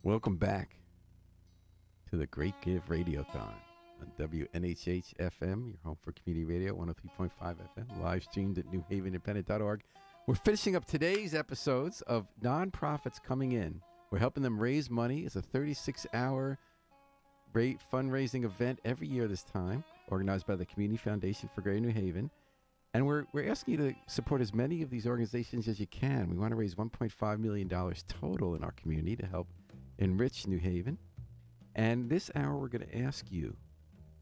Welcome back to the Great Give Radiothon on WNHH FM, your home for community radio, 103.5 FM, live streamed at newhavenindependent.org. We're finishing up today's episodes of Nonprofits Coming In. We're helping them raise money. It's a 36-hour fundraising event every year this time, organized by the Community Foundation for Greater New Haven. And we're asking you to support as many of these organizations as you can. We want to raise $1.5 million total in our community to help enrich New Haven. And this hour, we're going to ask you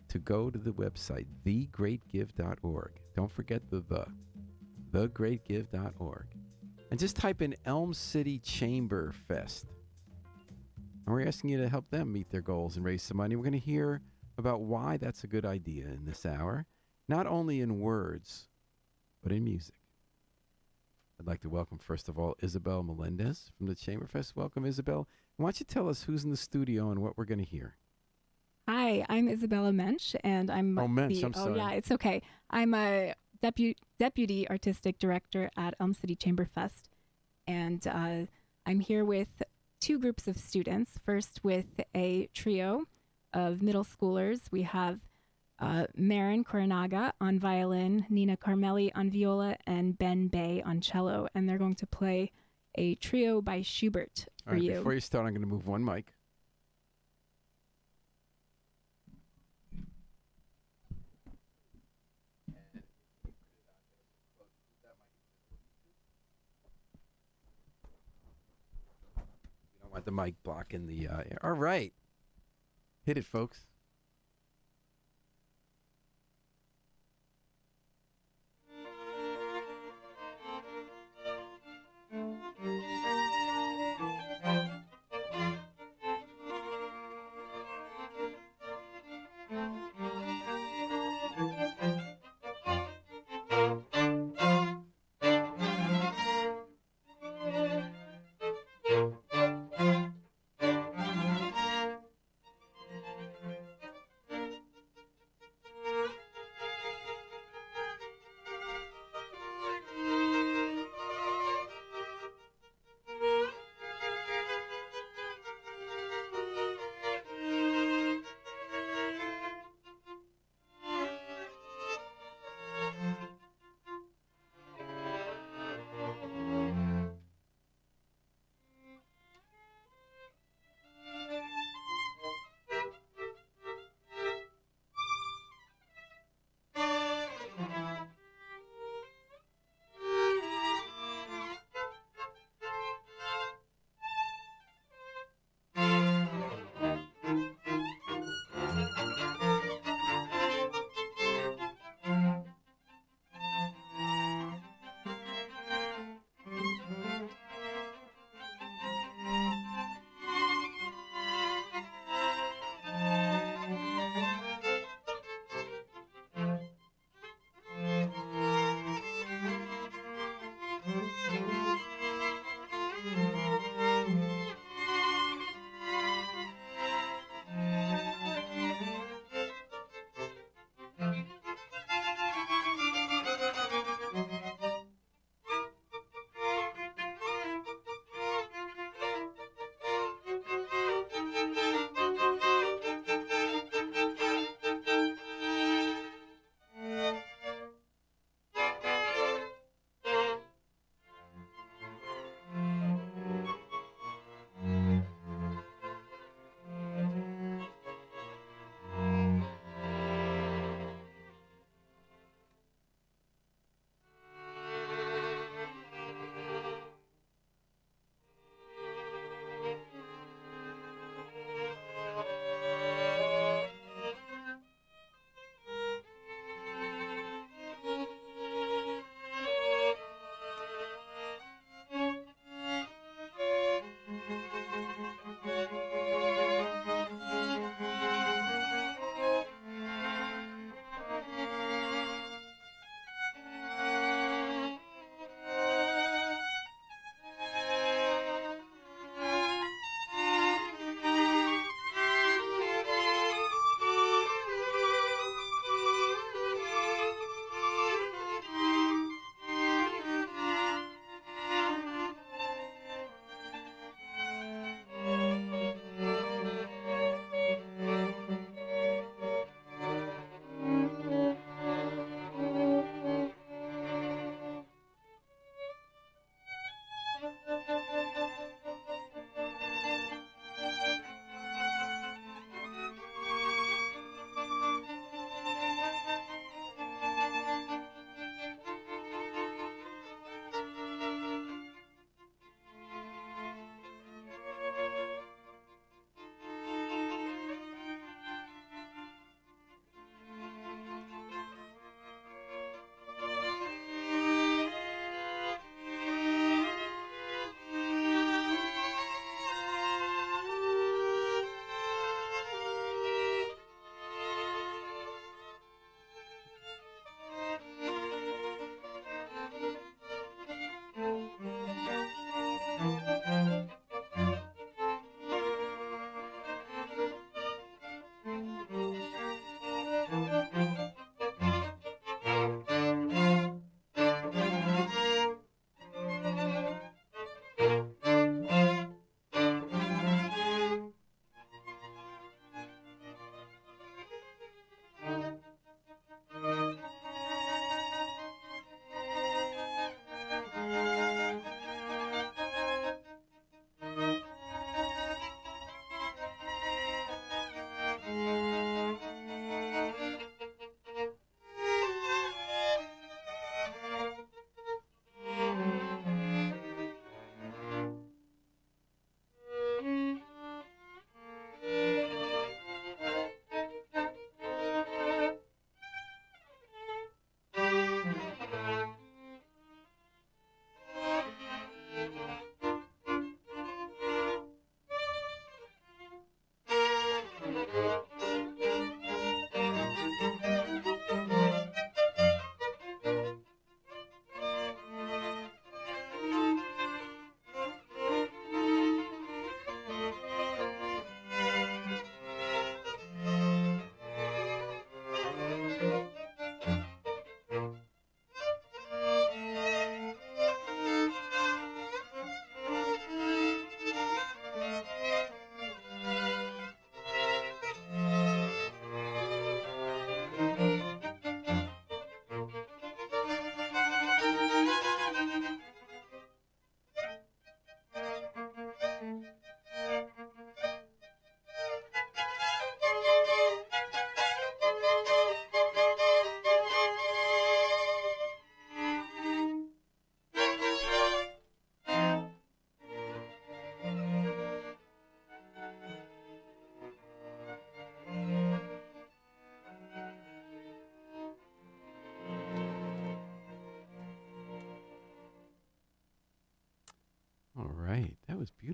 to go to the website, thegreatgive.org. Don't forget thegreatgive.org. And just type in Elm City ChamberFest. And we're asking you to help them meet their goals and raise some money. We're going to hear about why that's a good idea in this hour, not only in words, but in music. I'd like to welcome, first of all, Isabel Melendez from the ChamberFest. Welcome, Isabel. Why don't you tell us who's in the studio and what we're going to hear? Hi, I'm Isabella Mensch, and I'm I'm sorry. Oh, yeah, it's okay. I'm a deputy artistic director at Elm City ChamberFest, and I'm here with two groups of students. First, with a trio of middle schoolers. We have Marin Koranaga on violin, Nina Carmelli on viola, and Ben Bay on cello, and they're going to play a trio by Schubert for you. Before you start, I'm going to move one mic. You don't want the mic blocking the air. All right. Hit it, folks.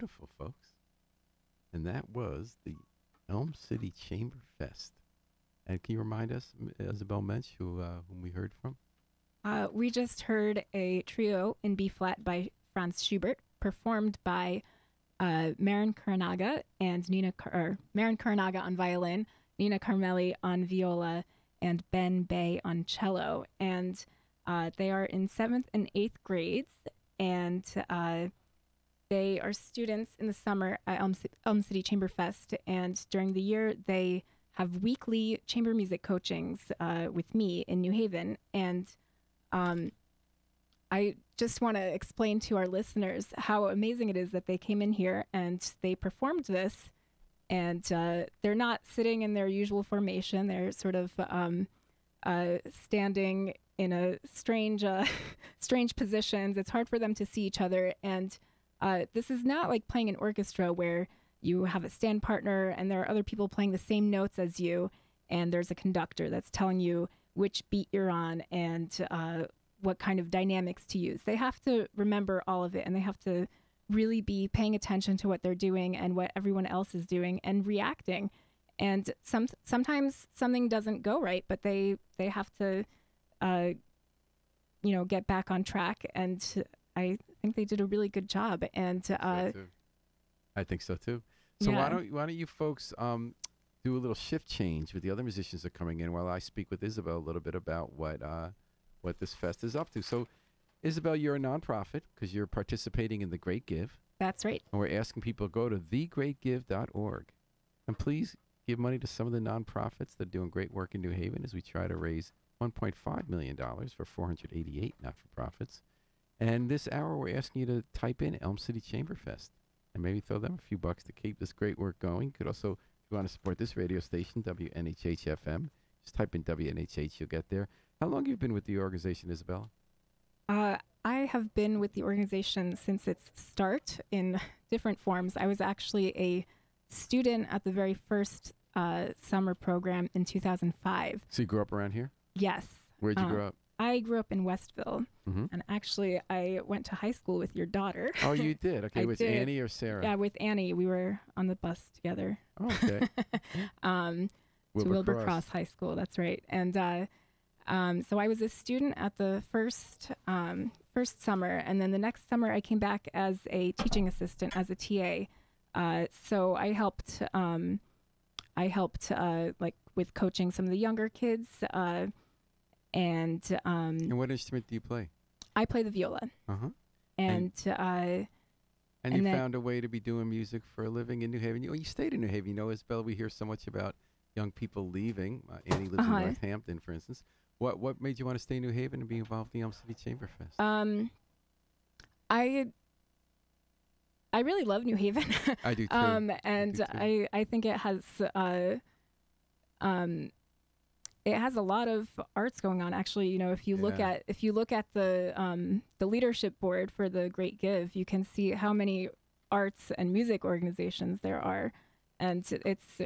beautiful, folks. And that was the Elm City Chamber Fest. And can you remind us, Isabel Mensch, whom we heard from? We just heard a trio in B flat by Franz Schubert, performed by Maren Karanaga and Maren Karanaga on violin, Nina Carmelli on viola, and Ben Bay on cello. And they are in 7th and 8th grades, and they are students in the summer at Elm City Chamber Fest, and during the year they have weekly chamber music coachings with me in New Haven. And I just want to explain to our listeners how amazing it is that they came in here and they performed this, and they're not sitting in their usual formation. They're sort of standing in a strange positions. It's hard for them to see each other, and this is not like playing an orchestra where you have a stand partner and there are other people playing the same notes as you, and there's a conductor that's telling you which beat you're on and what kind of dynamics to use. They have to remember all of it, and they have to really be paying attention to what they're doing and what everyone else is doing and reacting. And sometimes something doesn't go right, but they have to get back on track, and I think they did a really good job. And I think so too. So yeah. why don't you folks do a little shift change with the other musicians that are coming in while I speak with Isabel a little bit about what this fest is up to. So, Isabel, you're a nonprofit because you're participating in The Great Give. That's right. And we're asking people to go to thegreatgive.org and please give money to some of the nonprofits that are doing great work in New Haven as we try to raise $1.5 million for 488 not-for-profits. And this hour, we're asking you to type in Elm City Chamber Fest and maybe throw them a few bucks to keep this great work going. You could also, if you want to support this radio station, WNHH-FM, just type in WNHH, you'll get there. How long have you been with the organization, Isabella? I have been with the organization since its start in different forms. I was actually a student at the very first summer program in 2005. So you grew up around here? Yes. Where'd you grow up? I grew up in Westville, and actually I went to high school with your daughter. Oh, you did? Okay, with Annie or Sarah? Yeah, with Annie. We were on the bus together. Oh, okay. To Wilbur Cross High School, that's right. And so I was a student at the first summer, and then the next summer I came back as a teaching assistant, as a TA. So I helped like with coaching some of the younger kids. And what instrument do you play? I play the viola. And you found a way to be doing music for a living in New Haven. You stayed in New Haven. You know, Isabella, we hear so much about young people leaving. Annie lives in Northampton, for instance. What made you want to stay in New Haven and be involved in the Elm City Chamber Fest? I really love New Haven. I do too. I think it has a lot of arts going on. Actually, you know, if you look at the leadership board for the Great Give, you can see how many arts and music organizations there are, and it's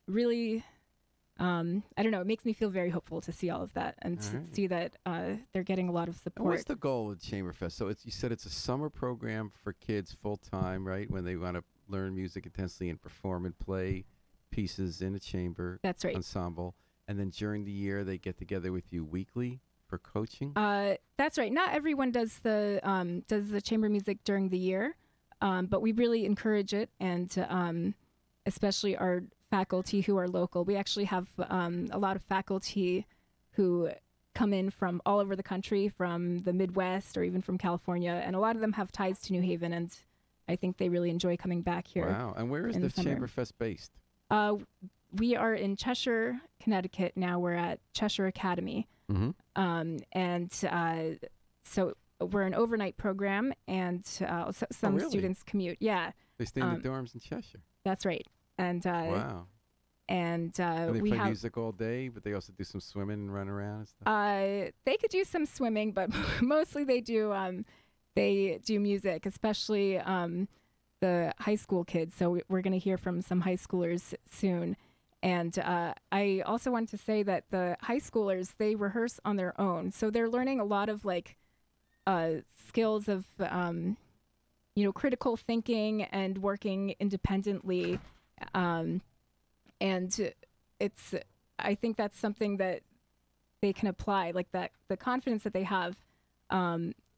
really. I don't know. It makes me feel very hopeful to see all of that and see that they're getting a lot of support. And what's the goal of Chamberfest? So you said it's a summer program for kids full time, right? When they want to learn music intensely and perform and play pieces in a chamber. That's right. Ensemble. And then during the year, they get together with you weekly for coaching. That's right. Not everyone does the chamber music during the year, but we really encourage it, and especially our faculty who are local. We actually have a lot of faculty who come in from all over the country, from the Midwest or even from California, and a lot of them have ties to New Haven, and I think they really enjoy coming back here. Wow. And where is the Chamberfest based? We are in Cheshire, Connecticut now. We're at Cheshire Academy. So we're an overnight program, and some students commute. Yeah. They stay in the dorms in Cheshire. That's right. And wow. And they play music all day, but they also do some swimming and run around and stuff. They could do some swimming, but mostly they do music, especially the high school kids. So we're going to hear from some high schoolers soon. And I also want to say that the high schoolers, they rehearse on their own, so they're learning a lot of skills of critical thinking and working independently. And I think that's something that they can apply, like that the confidence that they have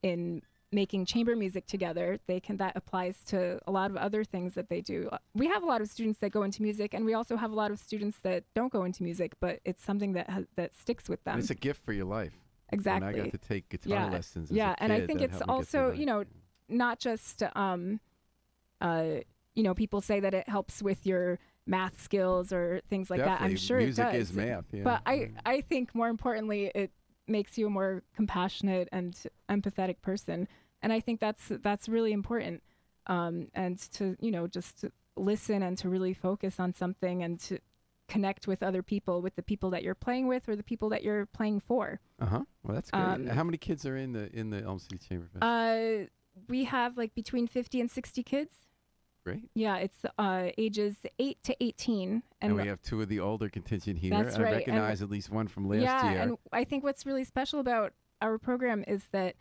in making chamber music together, that applies to a lot of other things that they do. We have a lot of students that go into music, and we also have a lot of students that don't go into music, but it's something that sticks with them. And it's a gift for your life. Exactly. And I got to take guitar lessons as a and I kid. think That it's helped me get through also, life. not just people say that it helps with your math skills or things like that. I'm Definitely. sure Music it does. is math, yeah. But I think more importantly, it makes you a more compassionate and empathetic person. And I think that's really important. And to, just to listen and to really focus on something and to connect with other people, with the people that you're playing with or the people that you're playing for. Well, that's great. How many kids are in the Elm City Chamber Fest? We have like between 50 and 60 kids. Great. Yeah, it's ages 8 to 18. And we have two of the older contingent here. That's right. I recognize at least one from last year. Yeah, and I think what's really special about our program is that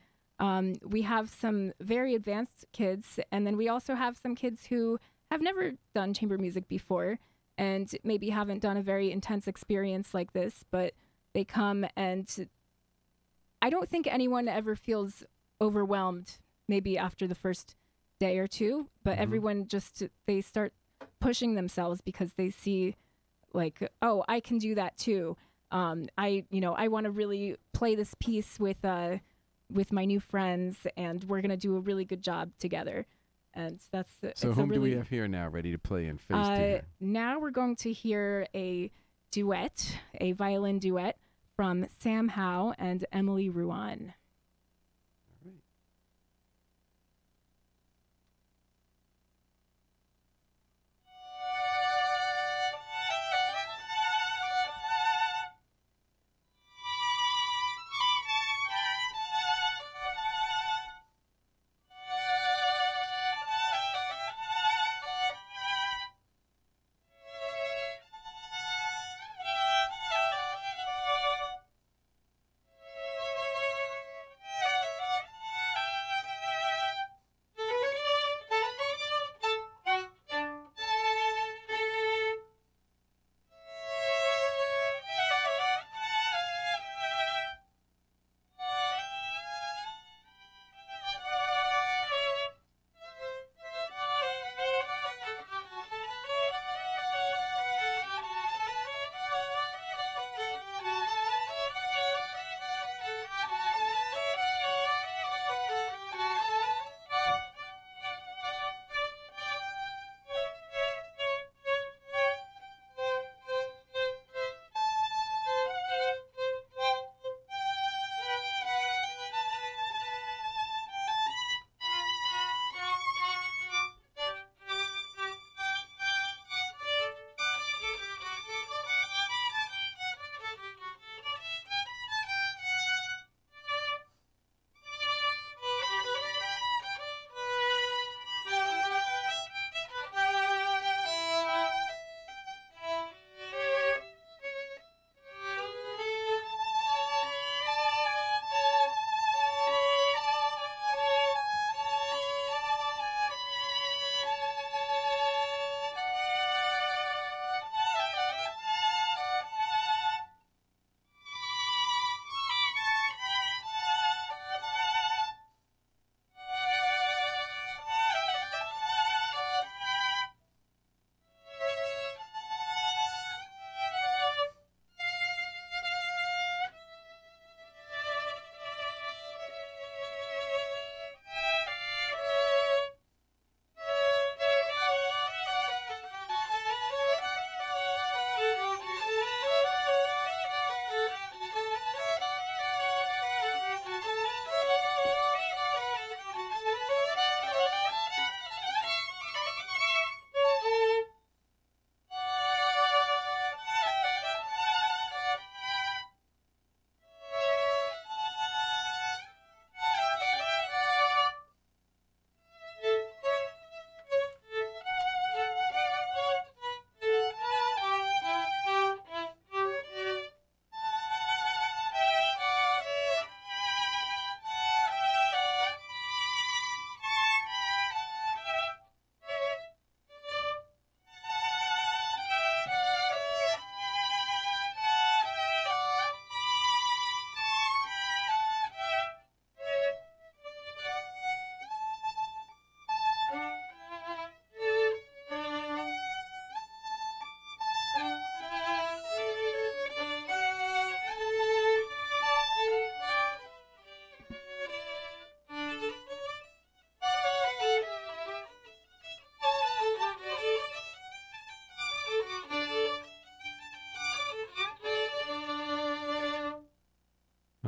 we have some very advanced kids, and then we also have some kids who have never done chamber music before and maybe haven't done a very intense experience like this, but they come, and I don't think anyone ever feels overwhelmed maybe after the first day or two, but everyone they start pushing themselves because they see like, oh, I can do that too. I want to really play this piece with my new friends, and we're going to do a really good job together. And that's so whom do we have here now ready to play in phase two here? Now we're going to hear a violin duet from Sam Howe and Emily Ruan.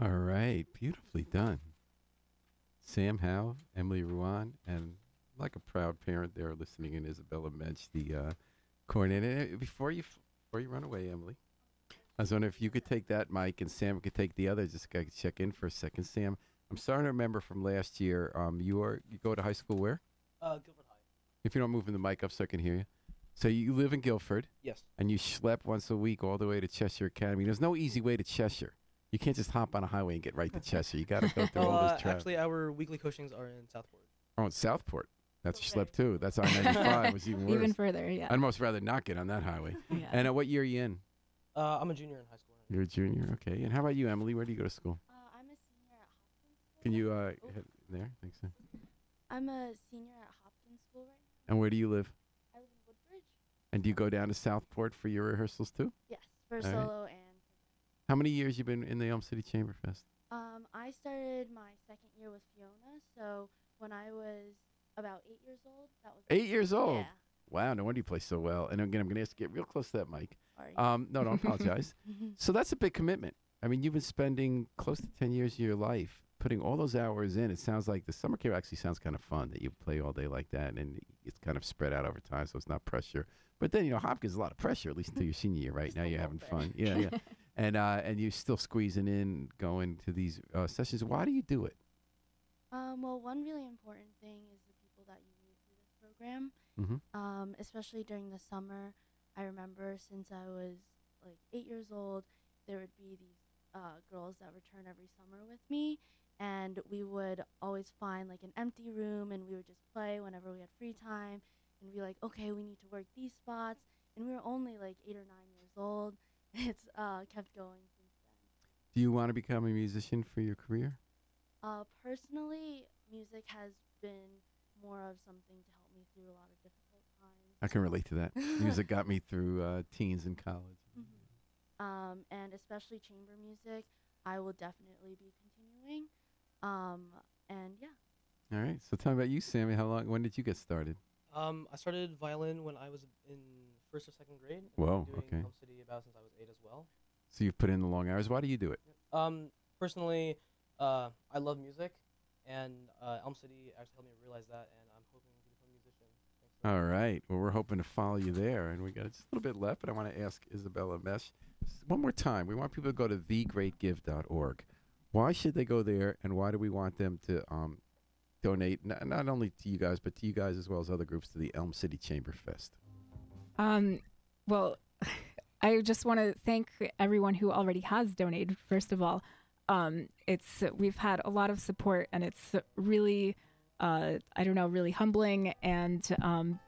All right, beautifully done. Sam Howe, Emily Ruan, and like a proud parent there listening in, Isabella Mensch, the coordinator. Before you run away, Emily, I was wondering if you could take that mic and Sam could take the other. Just gotta check in for a second, Sam. I'm starting to remember from last year. You go to high school where? Guilford High. If you don't move in the mic up so I can hear you. So you live in Guilford. Yes. And you schlep once a week all the way to Cheshire Academy. There's no easy way to Cheshire. You can't just hop on a highway and get right to Cheshire. You got to go through all this traffic. Actually, our weekly coachings are in Southport. Oh, in Southport. That's Okay. schlep too. That's I-95, was even worse. Even further, yeah. I'd almost rather not get on that highway. Yeah. And what year are you in? I'm a junior in high school. You're a junior, okay. And how about you, Emily? Where do you go to school? I'm a senior at Hopkins School. Can you head there? Thanks. I'm a senior at Hopkins School right now. And where do you live? I live in Woodbridge. And do you go down to Southport for your rehearsals too? Yes, for right. solo and How many years you been in the Elm City ChamberFest? I started my second year with Fiona, so when I was about 8 years old, that was 8 years old? Yeah. Wow, no wonder you play so well. And again, I'm going to ask you to get real close to that mic. Sorry. No, don't apologize. So that's a big commitment. I mean, you've been spending close to 10 years of your life putting all those hours in. It sounds like the summer camp actually sounds kind of fun that you play all day like that, and it's kind of spread out over time, so it's not pressure. But then, Hopkins is a lot of pressure, at least until your senior year, right? Just Now a you're little having bit. fun. Yeah. And you're still squeezing in, going to these sessions. Why do you do it? Well, one really important thing is the people that you meet through this program. Mm-hmm. Especially during the summer. I remember since I was like 8 years old, there would be these girls that return every summer with me, and we would always find like an empty room, and we would just play whenever we had free time, and be like, okay, we need to work these spots, and we were only like 8 or 9 years old. It's kept going since then. Do you want to become a musician for your career? Personally, music has been more of something to help me through a lot of difficult times. I can relate to that. Music got me through teens and college. And especially chamber music, I will definitely be continuing. And yeah. All right. So tell me about you, Sammy. When did you get started? I started violin when I was in first or second grade. Whoa, Doing okay. Elm City about since I was 8 as well. So you've put in the long hours. Why do you do it? Personally, I love music, and Elm City actually helped me realize that, and I'm hoping to become a musician. Thanks so All much. right. Well, we're hoping to follow you there. And we got just a little bit left, but I want to ask Isabella Mesh one more time. We want people to go to thegreatgive.org. Why should they go there, and why do we want them to donate, not only to you guys, but to you guys as well as other groups, to the Elm City ChamberFest? Well, I just want to thank everyone who already has donated, first of all. We've had a lot of support, and it's really, really humbling and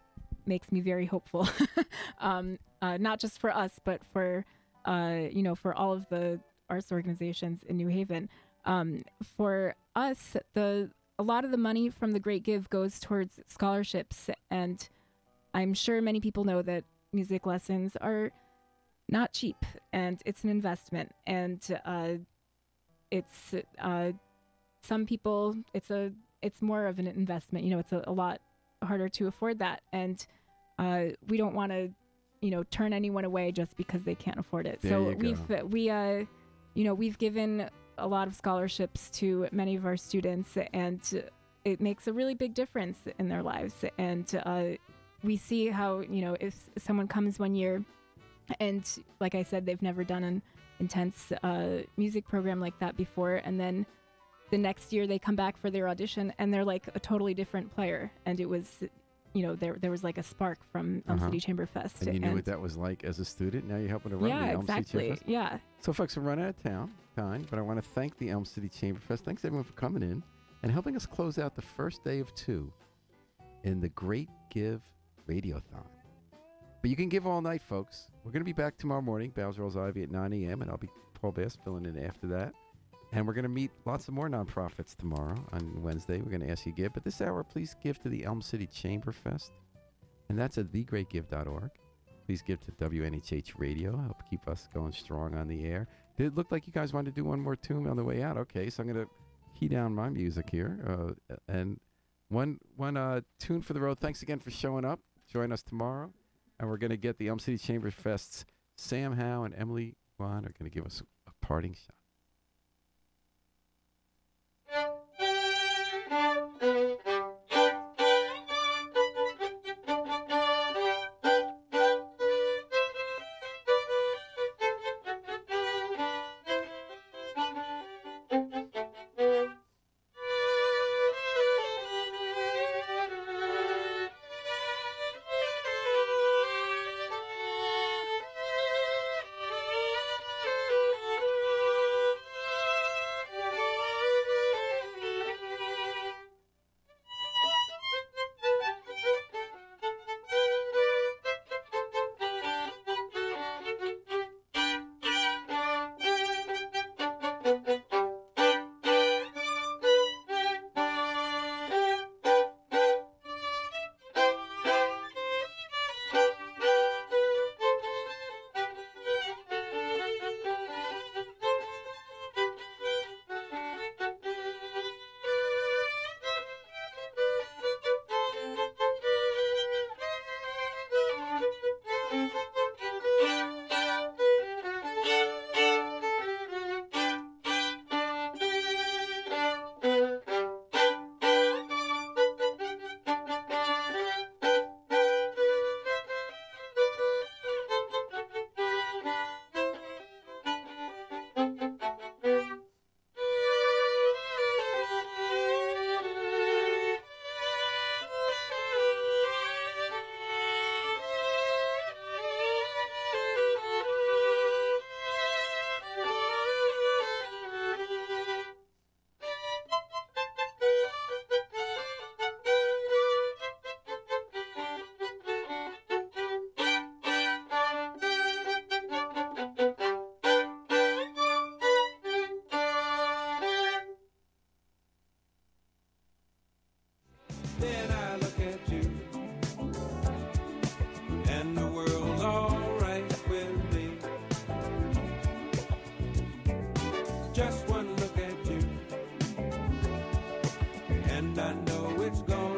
makes me very hopeful. Not just for us, but for all of the arts organizations in New Haven. For us, a lot of the money from the Great Give goes towards scholarships, and I'm sure many people know that music lessons are not cheap, and it's an investment, and it's some people it's more of an investment. It's a lot harder to afford that, and we don't want to turn anyone away just because they can't afford it. There So you we've given a lot of scholarships to many of our students, and it makes a really big difference in their lives. And we see how if someone comes one year and, like I said, they've never done an intense music program like that before, and then the next year they come back for their audition and they're like a totally different player, and it was there was like a spark from Elm City ChamberFest. And you knew what that was like as a student. Now you're helping to run the Elm City exactly. ChamberFest. Yeah. So, folks, we're running out of time, but I want to thank the Elm City ChamberFest. Thanks, everyone, for coming in and helping us close out the first day of 2 in the Great Give Radiothon. But you can give all night, folks. We're going to be back tomorrow morning, Bowser Rolls Ivy at 9 a.m., and I'll be Paul Bass filling in after that. And we're going to meet lots of more nonprofits tomorrow on Wednesday. We're going to ask you to give. But this hour, please give to the Elm City ChamberFest. And that's at thegreatgive.org. Please give to WNHH Radio. Help keep us going strong on the air. Did it look like you guys wanted to do one more tune on the way out? Okay, so I'm going to key down my music here. And one tune for the road. Thanks again for showing up. Join us tomorrow. And we're going to get the Elm City ChamberFest's Sam Howe and Emily Wan are going to give us a parting shot. and I know it's gonna